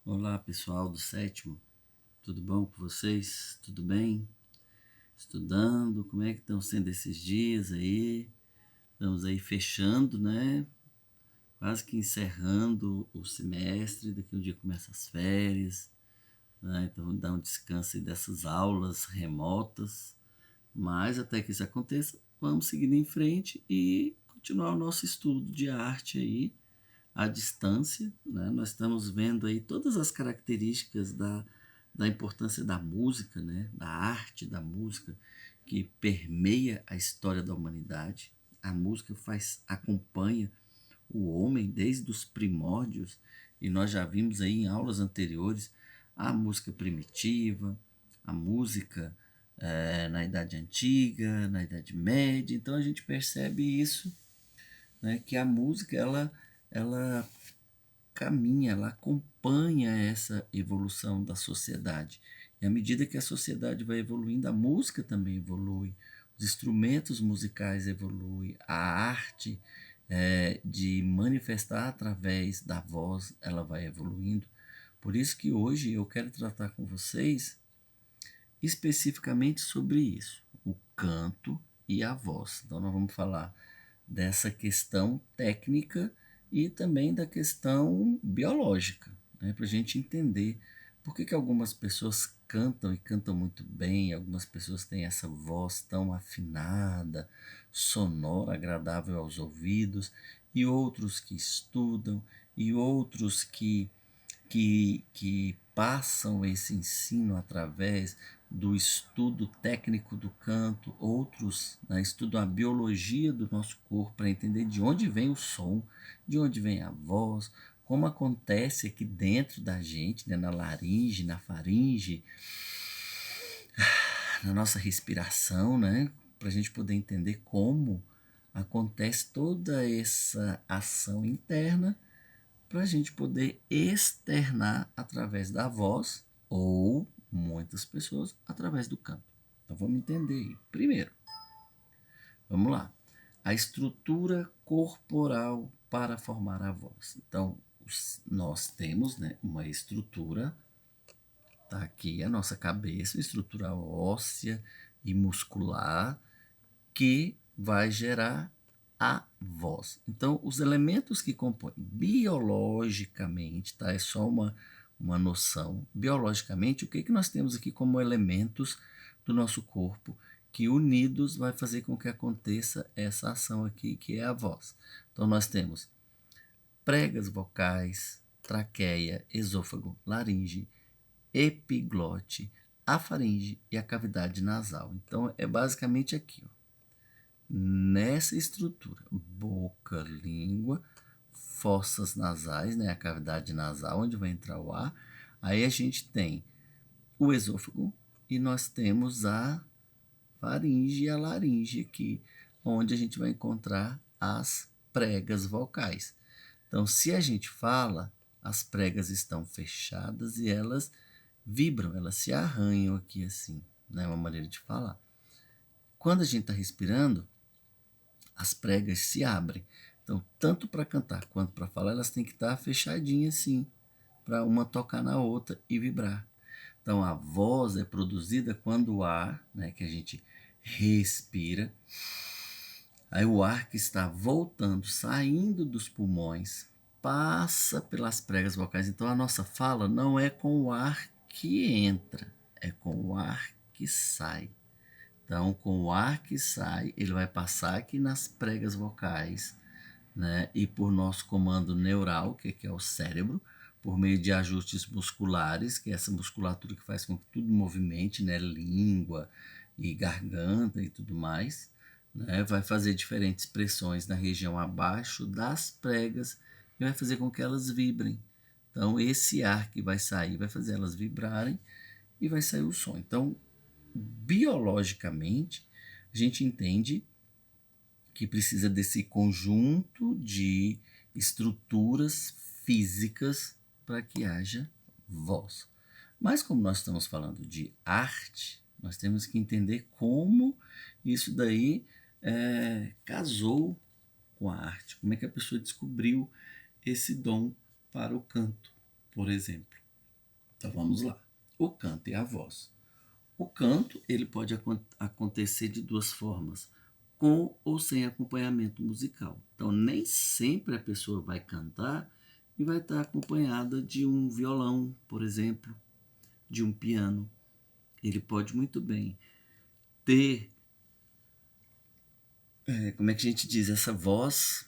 Olá pessoal do sétimo, tudo bom com vocês? Tudo bem? Estudando? Como é que estão sendo esses dias aí? Estamos aí fechando, né? Quase que encerrando o semestre, daqui um dia começa as férias, né? Então dá um descanso aí dessas aulas remotas, mas até que isso aconteça, vamos seguindo em frente e continuar o nosso estudo de arte aí à distância, né? Nós estamos vendo aí todas as características da importância da música, né? Da arte da música, que permeia a história da humanidade. A música acompanha o homem desde os primórdios, e nós já vimos aí em aulas anteriores a música primitiva, a música na Idade Antiga, na Idade Média. Então a gente percebe isso, né, que a música ela caminha, ela acompanha essa evolução da sociedade. E à medida que a sociedade vai evoluindo, a música também evolui, os instrumentos musicais evoluem, a arte de manifestar através da voz, ela vai evoluindo. Por isso que hoje eu quero tratar com vocês especificamente sobre isso, o canto e a voz. Então nós vamos falar dessa questão técnica e também da questão biológica, né, para a gente entender por que algumas pessoas cantam e cantam muito bem, algumas pessoas têm essa voz tão afinada, sonora, agradável aos ouvidos, e outros que estudam, e outros que passam esse ensino através do estudo técnico do canto, outros, né, estudam a biologia do nosso corpo para entender de onde vem o som, de onde vem a voz, como acontece aqui dentro da gente, né, na laringe, na faringe, na nossa respiração, né, para a gente poder entender como acontece toda essa ação interna para a gente poder externar através da voz ou muitas pessoas através do canto. Então vamos entender aí. Primeiro, vamos lá. A estrutura corporal para formar a voz. Então nós temos, né, uma estrutura, tá aqui a nossa cabeça, estrutura óssea e muscular que vai gerar a voz. Então, os elementos que compõem biologicamente, tá? É só uma noção. Biologicamente, o que, que nós temos aqui como elementos do nosso corpo que unidos vai fazer com que aconteça essa ação aqui, que é a voz. Então, nós temos pregas vocais, traqueia, esôfago, laringe, epiglote, a faringe e a cavidade nasal. Então, é basicamente aqui, ó, nessa estrutura: boca, língua, fossas nasais, né, a cavidade nasal onde vai entrar o ar. Aí a gente tem o esôfago e nós temos a faringe e a laringe aqui, onde a gente vai encontrar as pregas vocais. Então, se a gente fala, as pregas estão fechadas e elas vibram, elas se arranham aqui assim, né, uma maneira de falar. Quando a gente está respirando, as pregas se abrem. Então, tanto para cantar quanto para falar, elas têm que estar fechadinhas assim, para uma tocar na outra e vibrar. Então, a voz é produzida quando o ar, né, que a gente respira, aí o ar que está voltando, saindo dos pulmões, passa pelas pregas vocais. Então, a nossa fala não é com o ar que entra, é com o ar que sai. Então, com o ar que sai, ele vai passar aqui nas pregas vocais, né? E por nosso comando neural, que é o cérebro, por meio de ajustes musculares, que é essa musculatura que faz com que tudo movimente, né? Língua e garganta e tudo mais, né? Vai fazer diferentes pressões na região abaixo das pregas e vai fazer com que elas vibrem. Então, esse ar que vai sair vai fazer elas vibrarem e vai sair o som. Então, biologicamente, a gente entende que precisa desse conjunto de estruturas físicas para que haja voz. Mas como nós estamos falando de arte, nós temos que entender como isso daí casou com a arte, como é que a pessoa descobriu esse dom para o canto, por exemplo. Então vamos lá. O canto e a voz. O canto, ele pode acontecer de duas formas, com ou sem acompanhamento musical. Então, nem sempre a pessoa vai cantar e vai estar acompanhada de um violão, por exemplo, de um piano. Ele pode muito bem ter, como é que a gente diz, essa voz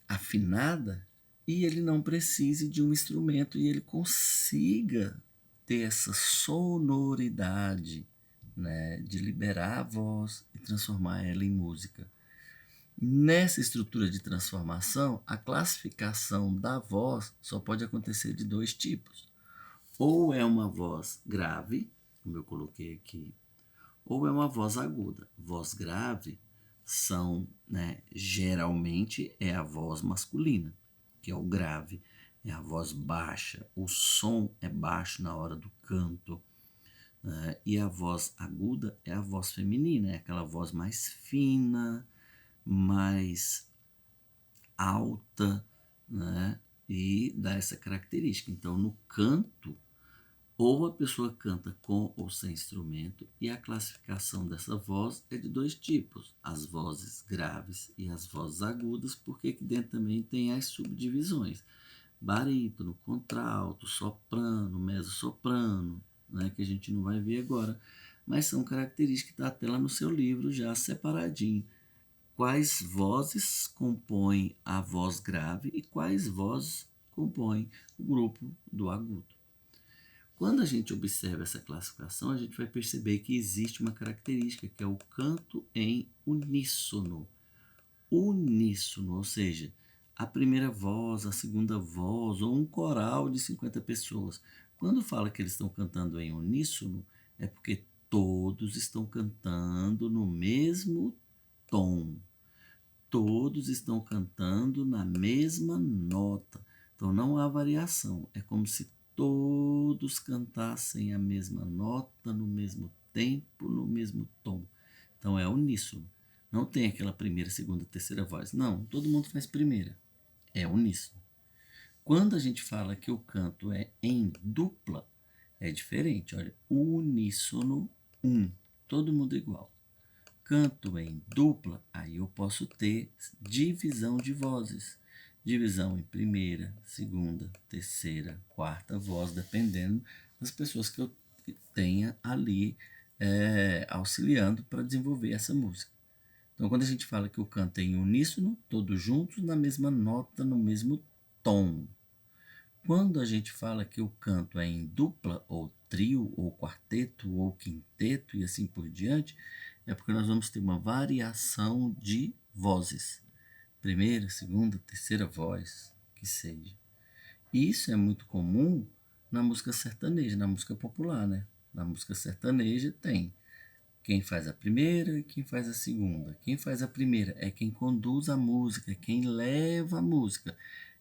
afinada e ele não precise de um instrumento e ele consiga ter essa sonoridade, né, de liberar a voz e transformar ela em música. Nessa estrutura de transformação, a classificação da voz só pode acontecer de dois tipos. Ou é uma voz grave, como eu coloquei aqui, ou é uma voz aguda. Voz grave são, né, geralmente é a voz masculina, que é o grave, é a voz baixa, o som é baixo na hora do canto, né? E a voz aguda é a voz feminina, é aquela voz mais fina, mais alta, né? E dá essa característica. Então, no canto, ou a pessoa canta com ou sem instrumento, e a classificação dessa voz é de dois tipos: as vozes graves e as vozes agudas, porque aqui dentro também tem as subdivisões: barítono, contralto, soprano, mezzo-soprano, né, que a gente não vai ver agora, mas são características que está até lá no seu livro já separadinho. Quais vozes compõem a voz grave e quais vozes compõem o grupo do agudo. Quando a gente observa essa classificação, a gente vai perceber que existe uma característica que é o canto em uníssono. Uníssono, ou seja, a primeira voz, a segunda voz ou um coral de 50 pessoas. Quando fala que eles estão cantando em uníssono, é porque todos estão cantando no mesmo tom. Todos estão cantando na mesma nota. Então não há variação. É como se todos cantassem a mesma nota, no mesmo tempo, no mesmo tom. Então é uníssono. Não tem aquela primeira, segunda, terceira voz. Não, todo mundo faz primeira. É uníssono. Quando a gente fala que o canto é em dupla, é diferente. Olha, uníssono, um. Todo mundo igual. Canto em dupla, aí eu posso ter divisão de vozes. Divisão em primeira, segunda, terceira, quarta voz, dependendo das pessoas que eu tenha ali auxiliando para desenvolver essa música. Então, quando a gente fala que o canto é em uníssono, todos juntos na mesma nota, no mesmo tom. Quando a gente fala que o canto é em dupla, ou trio, ou quarteto, ou quinteto e assim por diante, é porque nós vamos ter uma variação de vozes. Primeira, segunda, terceira voz, que seja. Isso é muito comum na música sertaneja, na música popular, né? Na música sertaneja tem quem faz a primeira e quem faz a segunda. Quem faz a primeira é quem conduz a música, é quem leva a música.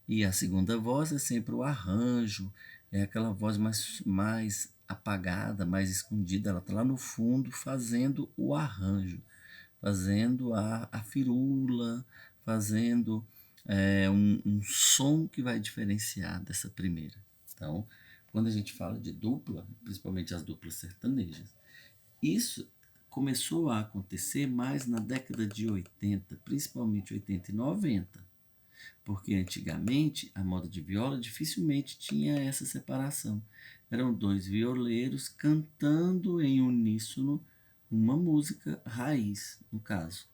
E a segunda voz é sempre o arranjo, é aquela voz mais apagada, mais escondida, ela está lá no fundo fazendo o arranjo, fazendo a firula, fazendo um som que vai diferenciar dessa primeira. Então, quando a gente fala de dupla, principalmente as duplas sertanejas, isso começou a acontecer mais na década de 80, principalmente 80 e 90, porque antigamente a moda de viola dificilmente tinha essa separação. Eram dois violeiros cantando em uníssono uma música raiz, no caso.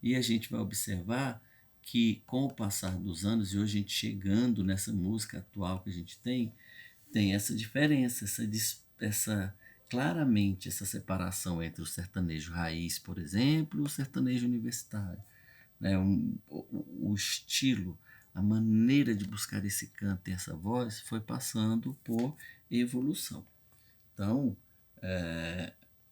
E a gente vai observar que com o passar dos anos, e hoje a gente chegando nessa música atual que a gente tem essa diferença, essa claramente essa separação entre o sertanejo raiz, por exemplo, e o sertanejo universitário, né? O estilo, a maneira de buscar esse canto e essa voz foi passando por evolução. Então,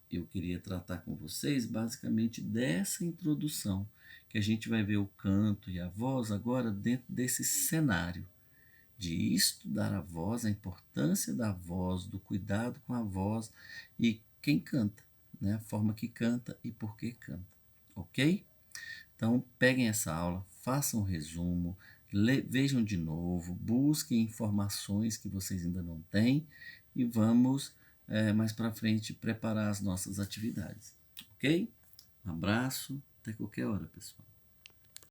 eu queria tratar com vocês basicamente dessa introdução, que a gente vai ver o canto e a voz agora dentro desse cenário de estudar a voz, a importância da voz, do cuidado com a voz e quem canta, né? A forma que canta e por que canta, ok? Então, peguem essa aula, façam um resumo, vejam de novo, busquem informações que vocês ainda não têm e vamos mais para frente preparar as nossas atividades, ok? Um abraço, até qualquer hora, pessoal.